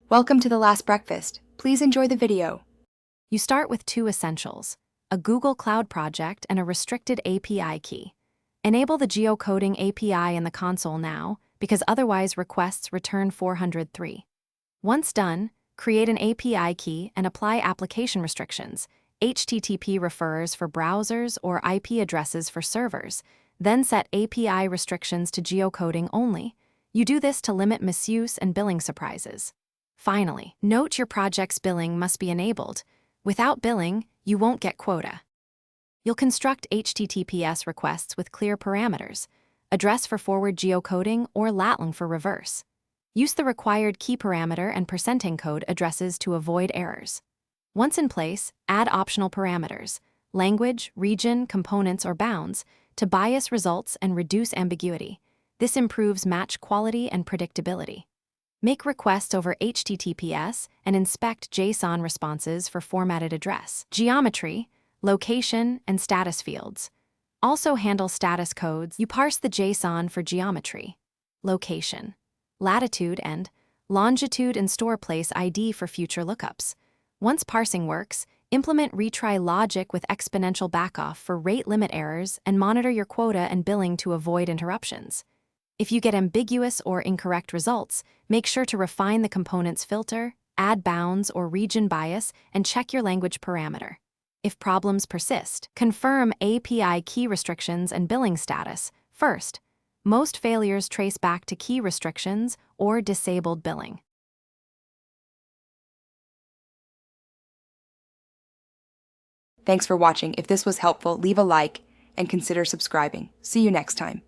Welcome to The Last Breakfast. Please enjoy the video. You start with two essentials, a Google Cloud project and a restricted API key. Enable the geocoding API in the console now, because otherwise requests return 403. Once done, create an API key and apply application restrictions, HTTP referrers for browsers or IP addresses for servers, then set API restrictions to geocoding only. You do this to limit misuse and billing surprises. Finally, note your project's billing must be enabled. Without billing, you won't get quota. You'll construct HTTPS requests with clear parameters, address for forward geocoding or latling for reverse. Use the required key parameter and percent encode addresses to avoid errors. Once in place, add optional parameters, language, region, components, or bounds, to bias results and reduce ambiguity. This improves match quality and predictability. Make requests over HTTPS and inspect JSON responses for formatted address, geometry, location, and status fields. Also handle status codes. You parse the JSON for geometry, location, latitude, and longitude, and store place ID for future lookups. Once parsing works, implement retry logic with exponential backoff for rate limit errors and monitor your quota and billing to avoid interruptions. If you get ambiguous or incorrect results, make sure to refine the component's filter, add bounds or region bias, and check your language parameter. If problems persist, confirm API key restrictions and billing status first. Most failures trace back to key restrictions or disabled billing. Thanks for watching. If this was helpful, leave a like and consider subscribing. See you next time.